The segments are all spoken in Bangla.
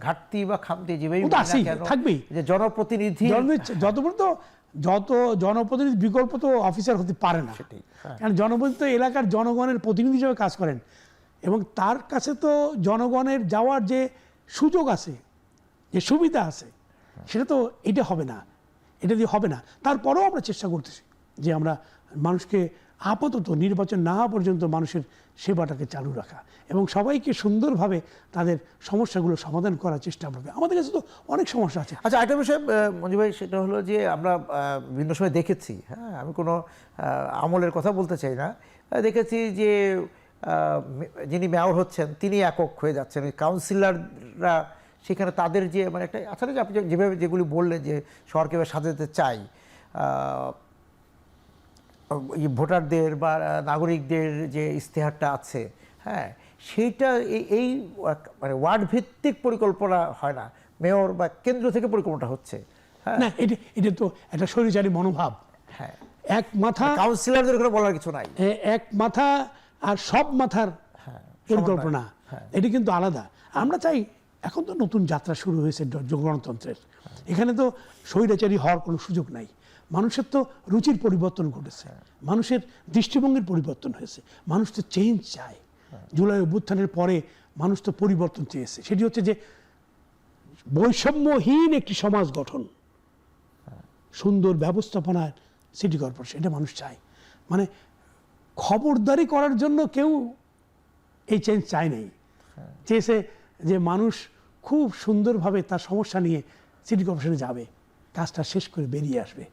ঘাটতি বা খামতি যেভাবেই থাকবেই, যে জনপ্রতিনিধি যত জনপ্রতিনিধি বিকল্প তো অফিসার হতে পারে না, কারণ জনপ্রতিনিধি তো এলাকার জনগণের প্রতিনিধি হিসেবে কাজ করেন, এবং তার কাছে তো জনগণের যাওয়ার যে সুযোগ আছে, যে সুবিধা আছে, সেটা তো এটা হবে না, এটা দিয়ে হবে না। তারপরেও আমরা চেষ্টা করতেছি যে আমরা মানুষকে আপাতত নির্বাচন না হওয়া পর্যন্ত মানুষের সেবাটাকে চালু রাখা এবং সবাইকে সুন্দরভাবে তাদের সমস্যাগুলো সমাধান করার চেষ্টা করবে। আমাদের কাছে তো অনেক সমস্যা আছে। আচ্ছা, একটা বিষয় মঞ্জু ভাই, সেটা হলো যে আমরা বিভিন্ন সময় দেখেছি, হ্যাঁ, আমি কোনো আমলের কথা বলতে চাই না, দেখেছি যে যিনি মেয়র হচ্ছেন তিনি একক হয়ে যাচ্ছেন, কাউন্সিলররা সেখানে তাদের যে মানে একটা আসলে আপনি যেভাবে যেগুলি বললেন যে শহরকে সাজাতে চাই, ভোটারদের বা নাগরিকদের যে ইশতেহারটা আছে, হ্যাঁ, সেইটা এই মানে ওয়ার্ড ভিত্তিক পরিকল্পনা হয় না, মেয়র বা কেন্দ্র থেকে পরিকল্পনা হচ্ছে। না, এটা তো একটা স্বৈরাচারী মনোভাব। হ্যাঁ, এক মাথা, কাউন্সিলরদের ওখানে বলার কিছু নাই, এক মাথা আর সব মাথার পরিকল্পনা, এটি কিন্তু আলাদা। আমরা চাই, এখন তো নতুন যাত্রা শুরু হয়েছে গণতন্ত্রের, এখানে তো স্বৈরাচারী হওয়ার কোনো সুযোগ নাই। মানুষের তো রুচির পরিবর্তন ঘটেছে, মানুষের দৃষ্টিভঙ্গির পরিবর্তন হয়েছে, মানুষ তো চেঞ্জ চায়। জুলাই অভ্যুত্থানের পরে মানুষ তো পরিবর্তন চেয়েছে, সেটি হচ্ছে যে বৈষম্যহীন একটি সমাজ গঠন, সুন্দর ব্যবস্থাপনার সিটি কর্পোরেশন, এটা মানুষ চায়। মানে খবরদারি করার জন্য কেউ এই চেঞ্জ চায় নাই, চেয়েছে যে মানুষ খুব সুন্দরভাবে তার সমস্যা নিয়ে সিটি কর্পোরেশনে যাবে, কাজটা শেষ করে বেরিয়ে আসবে।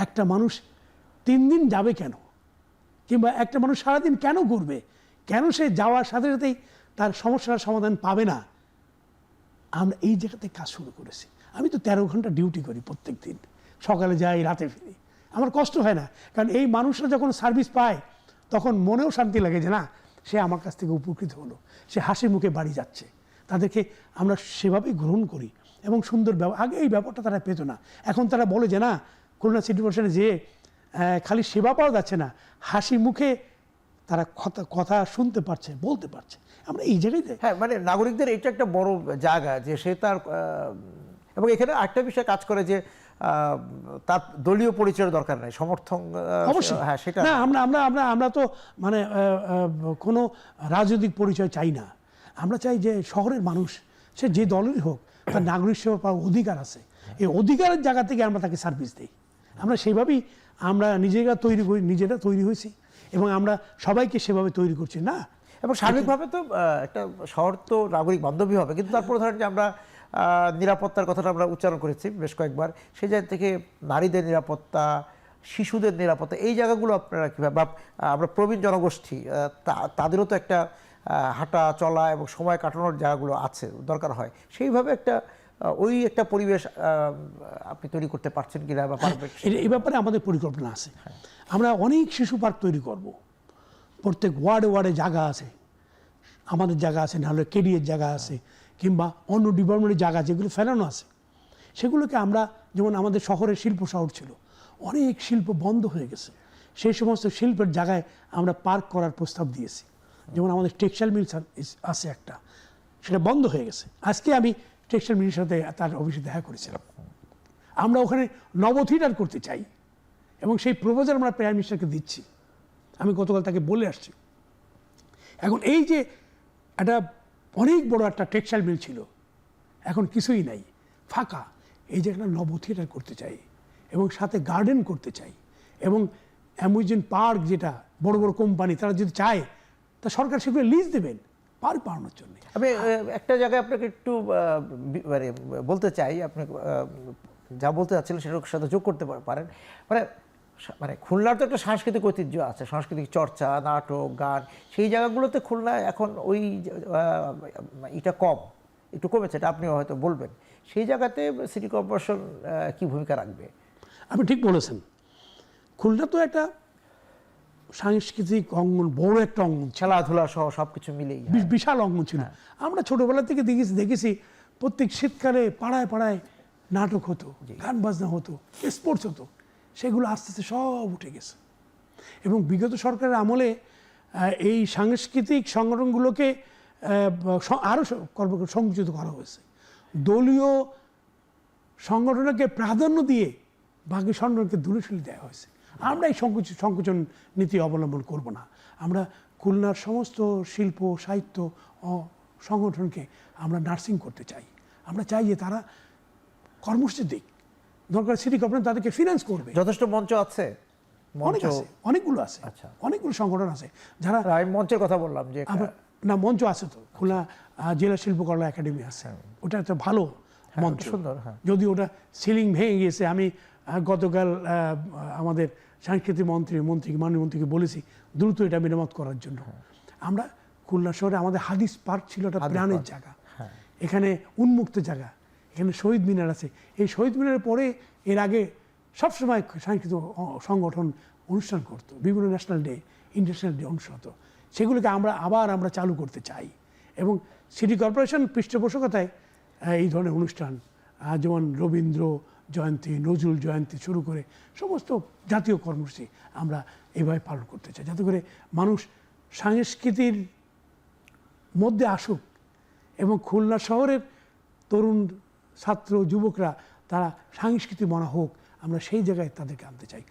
একটা মানুষ 3 দিন যাবে কেন, কিংবা একটা মানুষ সারাদিন কেন ঘুরবে, কেন সে যাওয়ার সাথে সাথেই তার সমস্যার সমাধান পাবে না? আমরা এই জায়গাতে কাজ শুরু করেছি। আমি তো 13 ঘন্টা ডিউটি করি প্রত্যেক দিন, সকালে যাই রাতে ফিরি, আমার কষ্ট হয় না, কারণ এই মানুষরা যখন সার্ভিস পায় তখন মনেও শান্তি লাগে যে না, সে আমার কাছ থেকে উপকৃত হলো, সে হাসি মুখে বাড়ি যাচ্ছে। তাদেরকে আমরা সেভাবেই গ্রহণ করি এবং সুন্দর আগে এই ব্যাপারটা তারা পেত না, এখন তারা বলে যে না, খুলনা সিটি কর্পোরেশনে যে খালি সেবা পাওয়া যাচ্ছে না, হাসি মুখে তারা কথা শুনতে পারছে, বলতে পারছে। আমরা এই জায়গায়, হ্যাঁ, মানে নাগরিকদের এটা একটা বড় জায়গা যে সে তার, এবং এখানে একটা বিষয় কাজ করে যে তার দলীয় পরিচয়ের দরকার নাই, সমর্থন অবশ্যই, হ্যাঁ, সেটা না, আমরা তো মানে কোনো রাজনৈতিক পরিচয় চাই না। আমরা চাই যে শহরের মানুষ, সে যে দলেরই হোক, তার নাগরিক সেবা পাওয়ার অধিকার আছে, এই অধিকারের জায়গা থেকে আমরা তাকে সার্ভিস দিই। আমরা সেইভাবেই আমরা নিজেরা তৈরি হয়েছি এবং আমরা সবাইকে সেভাবে তৈরি করছি। না, এবং সার্বিকভাবে তো একটা শহর তো নাগরিক বান্ধবী হবে, কিন্তু তারপরে ধরেন যে আমরা নিরাপত্তার কথাটা আমরা উচ্চারণ করেছি বেশ কয়েকবার, সেই জায়গা থেকে নারীদের নিরাপত্তা, শিশুদের নিরাপত্তা, এই জায়গাগুলো আপনারা কীভাবে, বা আমরা প্রবীণ জনগোষ্ঠী তাদেরও তো একটা হাঁটা চলা এবং সময় কাটানোর জায়গাগুলো আছে, দরকার হয়, সেইভাবে একটা পরিবেশ আপনি তৈরি করতে পারছেন কিনা বা পারবেন? এই ব্যাপারে আমাদের পরিকল্পনা আছে। আমরা অনেক শিশু পার্ক তৈরি করব, প্রত্যেক ওয়ার্ডে জায়গা আছে, আমাদের জায়গা আছে, নাহলে কেডিএর জায়গা আছে, কিংবা অন্য ডিপার্টমেন্টের জায়গা যেগুলো ফেলানো আছে, সেগুলোকে আমরা, যেমন আমাদের শহরের শিল্প শহর ছিল, অনেক শিল্প বন্ধ হয়ে গেছে, সেই সমস্ত শিল্পের জায়গায় আমরা পার্ক করার প্রস্তাব দিয়েছি। যেমন আমাদের টেক্সটাইল মিল আছে একটা, সেটা বন্ধ হয়ে গেছে। আজকে আমি টেক্সটাইল মিলের সাথে তার অফিসে দেখা করেছিলাম। আমরা ওখানে থিয়েটার করতে চাই এবং সেই প্রপোজাল আমরা প্রাইম মিনিস্টারকে দিচ্ছি। আমি গতকাল তাকে বলে আসছি। এখন এই যে একটা অনেক বড় একটা টেক্সটাইল মিল ছিল, এখন কিছুই নাই, ফাঁকা, এই যে একটা থিয়েটার করতে চাই এবং সাথে গার্ডেন করতে চাই, এবং অ্যামিউজমেন্ট পার্ক, যেটা বড় বড় কোম্পানি তারা যদি চায় তা সরকার সেগুলো লিজ দেবেন পার্ক বানানোর জন্য। আমি একটা জায়গায় আপনাকে একটু মানে বলতে চাই, আপনি যা বলতে চাচ্ছিলেন সেটার সাথে যোগ করতে পারেন। মানে খুলনার তো একটা সাংস্কৃতিক ঐতিহ্য আছে, সাংস্কৃতিক চর্চা, নাটক, গান, সেই জায়গাগুলোতে খুলনা এখন ওই এটা একটু কমেছে, এটা আপনিও হয়তো বলবেন। সেই জায়গাতে সিটি কর্পোরেশন কি ভূমিকা রাখবে? আপনি ঠিক বলেছেন, খুলনা তো একটা সাংস্কৃতিক অঙ্গন, বড় একটা অঙ্গন, খেলাধুলা সহ সবকিছু মিলেই বিশাল অঙ্গন ছিল। আমরা ছোটবেলা থেকে দেখেছি প্রত্যেক শীতকালে পাড়ায় পাড়ায় নাটক হতো, গান বাজনা হতো, স্পোর্টস হতো, সেগুলো আস্তে আস্তে সব উঠে গেছে। এবং বিগত সরকারের আমলে এই সাংস্কৃতিক সংগঠনগুলোকে আরও কর্মকাণ্ড সংকুচিত করা হয়েছে। দলীয় সংগঠনকে প্রাধান্য দিয়ে বাকি সংগঠনকে দূরে সরিয়ে দেওয়া হয়েছে। আমরা এই সংকোচন নীতি অবলম্বন করব না। আমরা খুলনার সমস্ত শিল্প সাহিত্য সংগঠনকে আমরা নার্সিং করতে চাই। আমরা চাই যে তারা কর্মসূচি দিক, দরকার সিটি কর্পোরেশন তাদেরকে ফিনান্স করবে। যথেষ্ট মঞ্চ আছে, অনেক আছে, অনেকগুলো আছে, আচ্ছা, অনেকগুলো সংগঠন আছে যারা, আমি মঞ্চের কথা বললাম যে না মঞ্চ আছে তো, খুলনা জেলা শিল্পকলা একাডেমি আছে, ওটা একটা ভালো মঞ্চ, সুন্দর। হ্যাঁ, যদি ওটা সিলিং ভেঙে গিয়েছে, আমি গতকাল আমাদের সাংস্কৃতিক মাননীয় মন্ত্রীকে বলেছি দ্রুত এটা মেরামত করার জন্য। আমরা খুলনা শহরে আমাদের হাদিস পার্ক ছিল একটা প্রাণের জায়গা, এখানে উন্মুক্ত জায়গা, এখানে শহীদ মিনার আছে। এই শহীদ মিনারের পরে এর আগে সবসময় সাংস্কৃতিক সংগঠন অনুষ্ঠান করতো, বিভিন্ন ন্যাশনাল ডে ইন্টারন্যাশনাল ডে অনুষ্ঠান হতো, সেগুলোকে আমরা চালু করতে চাই। এবং সিটি কর্পোরেশন পৃষ্ঠপোষকতায় এই ধরনের অনুষ্ঠান, যেমন রবীন্দ্র জয়ন্তী, নজরুল জয়ন্তী শুরু করে সমস্ত জাতীয় কর্মসূচি আমরা এইভাবে পালন করতে চাই, যাতে করে মানুষ সংস্কৃতির মধ্যে আসুক এবং খুলনা শহরের তরুণ ছাত্র যুবকরা তারা সাংস্কৃতিক মনা হোক, আমরা সেই জায়গায় তাদেরকে আনতে চাই।